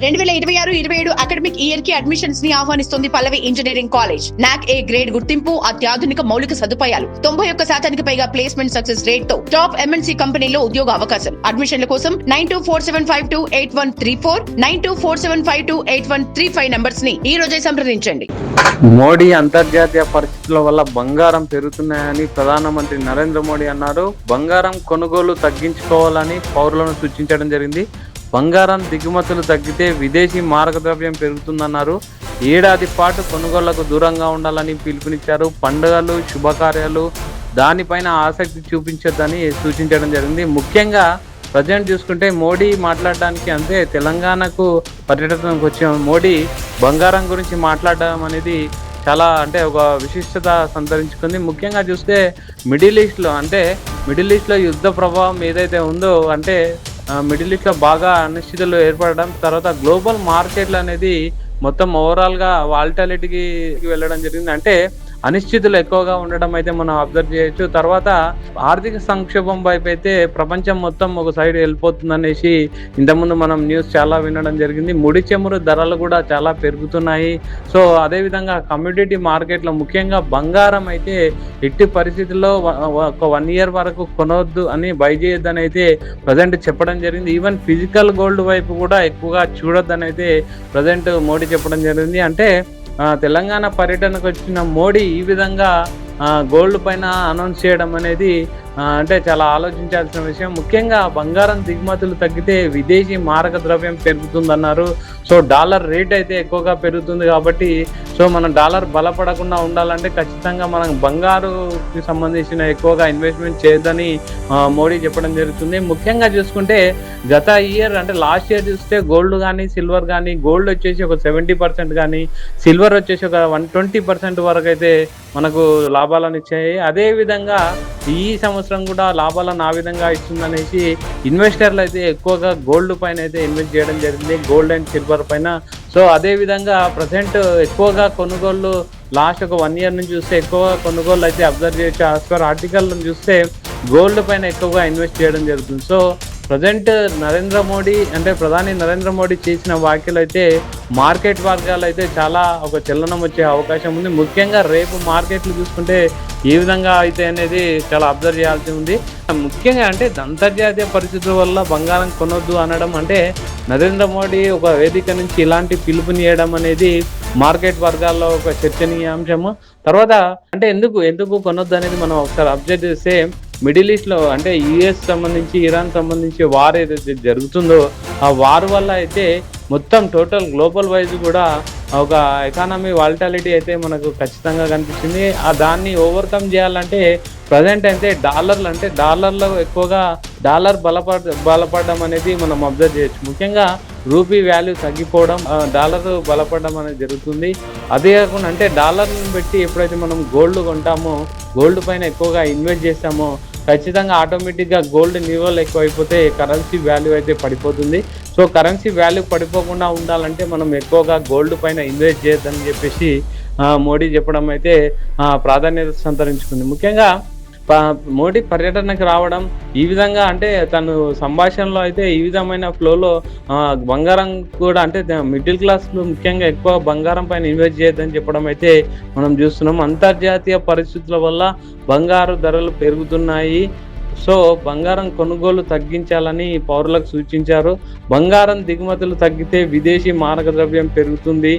2026-27 academic year కి admissions ని ఆహ్వానిస్తుంది పల్లవి engineering college. నాక్ ఏ గ్రేడ్ గుర్తింపు, అత్యాధునిక మౌలిక సదుపాయాలు, 91% పైగా ప్లేస్మెంట్ సక్సెస్ రేట్ తో టాప్ ఎంఎన్సీ కంపెనీలో ఉద్యోగ అవకాశం. అడ్మిషన్ల కోసం 9247528134 9247528135 నంబర్స్ ని ఈ రోజే సంప్రదించండి. మోడీ అంతర్జాతీయ పరిస్థితుల వల్ల బంగారం పెరుగుతున్నాయని ప్రధానమంత్రి నరేంద్ర మోడీ అన్నారు. బంగారం కొనుగోలు తగ్గించుకోవాలని పౌరులను సూచించడం జరిగింది. బంగారం దిగుమతులు తగ్గితే విదేశీ మారకద్రవ్యం పెరుగుతుందన్నారు. ఏడాది పాటు కొనుగోళ్లకు దూరంగా ఉండాలని పిలుపునిచ్చారు. పండుగలు, శుభకార్యాలు దానిపైన ఆసక్తి చూపించొద్దని సూచించడం జరిగింది. ముఖ్యంగా ప్రజెంట్ చూసుకుంటే మోడీ మాట్లాడడానికి అంటే తెలంగాణకు పర్యటనకు వచ్చిన మోడీ బంగారం గురించి మాట్లాడడం అనేది చాలా అంటే ఒక విశిష్టత సంతరించుకుంది. ముఖ్యంగా చూస్తే మిడిల్ ఈస్ట్లో యుద్ధ ప్రభావం ఏదైతే ఉందో అంటే మిడిల్ ఈస్ట్లో బాగా అనిశ్చితులు ఏర్పడడం, తర్వాత గ్లోబల్ మార్కెట్లు అనేది మొత్తం ఓవరాల్గా వాలటాలిటీకి వెళ్ళడం జరిగింది. అంటే అనిశ్చితులు ఎక్కువగా ఉండడం అయితే మనం అబ్జర్వ్ చేయొచ్చు. తర్వాత ఆర్థిక సంక్షోభం వైపు అయితే ప్రపంచం మొత్తం ఒక సైడ్ వెళ్ళిపోతుందనేసి ఇంతకుముందు మనం న్యూస్ చాలా వినడం జరిగింది. ముడి చమురు ధరలు కూడా చాలా పెరుగుతున్నాయి. సో అదేవిధంగా కమ్యూడిటీ మార్కెట్లో ముఖ్యంగా బంగారం అయితే ఎట్టి పరిస్థితుల్లో ఒక 1 year వరకు కొనవద్దు అని బై చేయొద్దని అయితే ప్రజెంట్ చెప్పడం జరిగింది. ఈవెన్ ఫిజికల్ గోల్డ్ వైపు కూడా ఎక్కువగా చూడొద్దని అయితే ప్రజెంట్ మోడీ చెప్పడం జరిగింది. అంటే తెలంగాణ పర్యటనకు వచ్చిన మోడీ ఈ విధంగా గోల్డ్ పైన అనౌన్స్ చేయడం అనేది అంటే చాలా ఆలోచించాల్సిన విషయం. ముఖ్యంగా బంగారం దిగుమతులు తగ్గితే విదేశీ మారక ద్రవ్యం పెరుగుతుందన్నారు. సో డాలర్ రేట్ అయితే ఎక్కువగా పెరుగుతుంది కాబట్టి సో మనం డాలర్ బలపడకుండా ఉండాలంటే ఖచ్చితంగా మనం బంగారుకి సంబంధించిన ఎక్కువగా ఇన్వెస్ట్మెంట్ చేయొద్దని మోడీ చెప్పడం జరుగుతుంది. ముఖ్యంగా చూసుకుంటే గత ఇయర్ అంటే లాస్ట్ ఇయర్ చూస్తే గోల్డ్ కానీ సిల్వర్ కానీ గోల్డ్ వచ్చేసి ఒక 70% కానీ సిల్వర్ వచ్చేసి ఒక 120% వరకు అయితే మనకు లాభాలను ఇచ్చాయి. అదేవిధంగా ఈ సంవత్సరం కూడా లాభాలను ఆ విధంగా ఇస్తుందనేసి ఇన్వెస్టర్లు అయితే ఎక్కువగా గోల్డ్ పైన అయితే ఇన్వెస్ట్ చేయడం జరిగింది, గోల్డ్ అండ్ సిల్వర్ పైన. సో అదేవిధంగా ప్రజెంట్ ఎక్కువగా కొనుగోళ్ళు లాస్ట్ ఒక 1 year నుంచి చూస్తే ఎక్కువగా కొనుగోళ్ళు అయితే అబ్జర్వ్ చేయొచ్చు. యాజ్ పర్ ఆర్టికల్ చూస్తే గోల్డ్ పైన ఎక్కువగా ఇన్వెస్ట్ చేయడం జరుగుతుంది. సో ప్రజెంట్ ప్రధాని నరేంద్ర మోడీ చేసిన వ్యాఖ్యలు అయితే మార్కెట్ వర్గాలు అయితే చాలా ఒక చలనం వచ్చే అవకాశం ఉంది. ముఖ్యంగా రేపు మార్కెట్లు చూసుకుంటే ఏ విధంగా అయితే అనేది చాలా అబ్జర్వ్ చేయాల్సి ఉంది. ముఖ్యంగా అంటే అంతర్జాతీయ పరిస్థితుల వల్ల బంగారం కొనొద్దు అనడం అంటే నరేంద్ర మోడీ ఒక వేదిక నుంచి ఇలాంటి పిలుపునియడం అనేది మార్కెట్ వర్గాల్లో ఒక చర్చనీయాంశము. తర్వాత అంటే ఎందుకు కొనొద్దు అనేది మనం ఒకసారి అబ్జర్వ్ చేస్తే మిడిల్ ఈస్ట్లో అంటే యుఎస్ సంబంధించి ఇరాన్ సంబంధించి వార్ ఏదైతే జరుగుతుందో ఆ వార్ వల్ల అయితే మొత్తం టోటల్ గ్లోబల్ వైజ్ కూడా ఒక ఎకానమీ వాలటాలిటీ అయితే మనకు ఖచ్చితంగా కనిపిస్తుంది. దాన్ని ఓవర్కమ్ చేయాలంటే ప్రజెంట్ అయితే డాలర్లో ఎక్కువగా డాలర్ బలపడడం అనేది మనం అబ్జర్వ్ చేయొచ్చు. ముఖ్యంగా రూపీ వాల్యూ తగ్గిపోవడం, డాలర్ బలపడడం అనేది జరుగుతుంది. అదే కాకుండా అంటే డాలర్ని పెట్టి ఎప్పుడైతే మనం గోల్డ్ కొంటామో గోల్డ్ పైన ఎక్కువగా ఇన్వెస్ట్ చేస్తామో ఖచ్చితంగా ఆటోమేటిక్గా గోల్డ్ నిల్వలు ఎక్కువైపోతే కరెన్సీ వాల్యూ అయితే పడిపోతుంది. సో కరెన్సీ వాల్యూ పడిపోకుండా ఉండాలంటే మనం ఎక్కువగా గోల్డ్ పైన ఇన్వెస్ట్ చేయొద్దని చెప్పేసి మోడీ చెప్పడం అయితే ప్రాధాన్యత సంతరించుకుంది. ముఖ్యంగా మోడీ పర్యటనకు రావడం ఈ విధంగా అంటే తను సంభాషణలో అయితే ఈ విధమైన ఫ్లోలో బంగారం కూడా అంటే మిడిల్ క్లాస్లు ముఖ్యంగా ఎక్కువ బంగారం పైన ఇన్వెస్ట్ చేయొద్దని చెప్పడం అయితే మనం చూస్తున్నాం. అంతర్జాతీయ పరిస్థితుల వల్ల బంగారు ధరలు పెరుగుతున్నాయి. సో బంగారం కొనుగోలు తగ్గించాలని పౌరులకు సూచించారు. బంగారం దిగుమతులు తగ్గితే విదేశీ మారక ద్రవ్యం పెరుగుతుంది.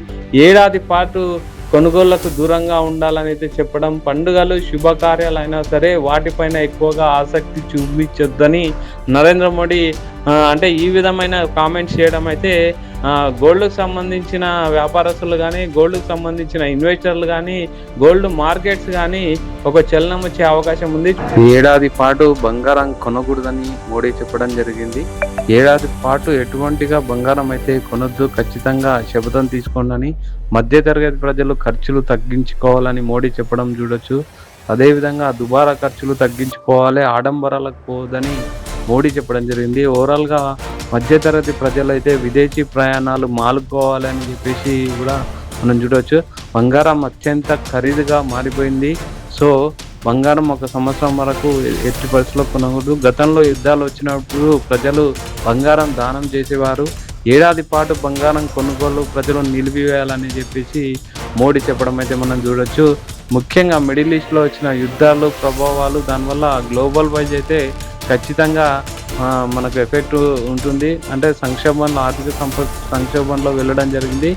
ఏడాది పాటు కొనుగోళ్లకు దూరంగా ఉండాలని అయితే చెప్పడం, పండుగలు శుభకార్యాలు అయినా సరే వాటిపైన ఎక్కువగా ఆసక్తి చూపించొద్దని నరేంద్ర మోడీ అంటే ఈ విధమైన కామెంట్స్ చేయడం అయితే గోల్డ్కు సంబంధించిన వ్యాపారస్తులు కానీ గోల్డ్కు సంబంధించిన ఇన్వెస్టర్లు కానీ గోల్డ్ మార్కెట్స్ కానీ ఒక చలనం వచ్చే అవకాశం ఉంది. ఏడాది పాటు బంగారం కొనకూడదని మోడీ చెప్పడం జరిగింది. ఏడాది పాటు ఎటువంటిగా బంగారం అయితే కొనొద్దు, ఖచ్చితంగా శపథం తీసుకోండి. మధ్యతరగతి ప్రజలు ఖర్చులు తగ్గించుకోవాలని మోడీ చెప్పడం చూడొచ్చు. అదేవిధంగా దుబారా ఖర్చులు తగ్గించుకోవాలి, ఆడంబరాలకు పోదని మోడీ చెప్పడం జరిగింది. ఓవరాల్గా మధ్యతరగతి ప్రజలైతే విదేశీ ప్రయాణాలు మానుకోవాలని చెప్పేసి కూడా మనం చూడవచ్చు. బంగారం అత్యంత ఖరీదుగా మారిపోయింది. సో బంగారం ఒక సంవత్సరం వరకు ఎట్టి పరిస్థితుల్లో కొనకూడదు. గతంలో యుద్ధాలు వచ్చినప్పుడు ప్రజలు బంగారం దానం చేసేవారు. ఏడాది పాటు బంగారం కొనుగోలు ప్రజలు నిలిపివేయాలని చెప్పేసి మోడీ చెప్పడం అయితే మనం చూడొచ్చు. ముఖ్యంగా మిడిల్ ఈస్ట్లో వచ్చిన యుద్ధాలు ప్రభావాలు దానివల్ల గ్లోబల్ వైజ్ అయితే ఖచ్చితంగా మనకు ఎఫెక్ట్ ఉంటుంది. అంటే సంక్షోభంలో ఆర్థిక సంక్షోభంలో వెళ్ళడం జరిగింది.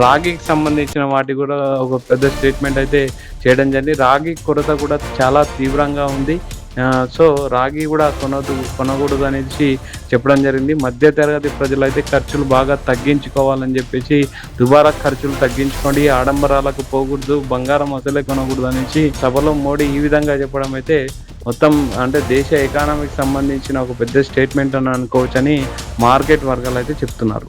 రాగికి సంబంధించిన వాటి కూడా ఒక పెద్ద స్టేట్మెంట్ అయితే చేయడం జరిగింది. రాగి కొరత కూడా చాలా తీవ్రంగా ఉంది. సో రాగి కూడా కొనకూడదు అనేసి చెప్పడం జరిగింది. మధ్య తరగతి ప్రజలైతే ఖర్చులు బాగా తగ్గించుకోవాలని చెప్పేసి దుబారా ఖర్చులు తగ్గించుకోండి, ఆడంబరాలకు పోకూడదు, బంగారం అసలే కొనకూడదు అనేసి సభలో మోడీ ఈ విధంగా చెప్పడం అయితే మొత్తం అంటే దేశ ఎకానమీకి సంబంధించిన ఒక పెద్ద స్టేట్మెంట్ అని అనుకోవచ్చని మార్కెట్ వర్గాలు అయితే చెప్తున్నారు.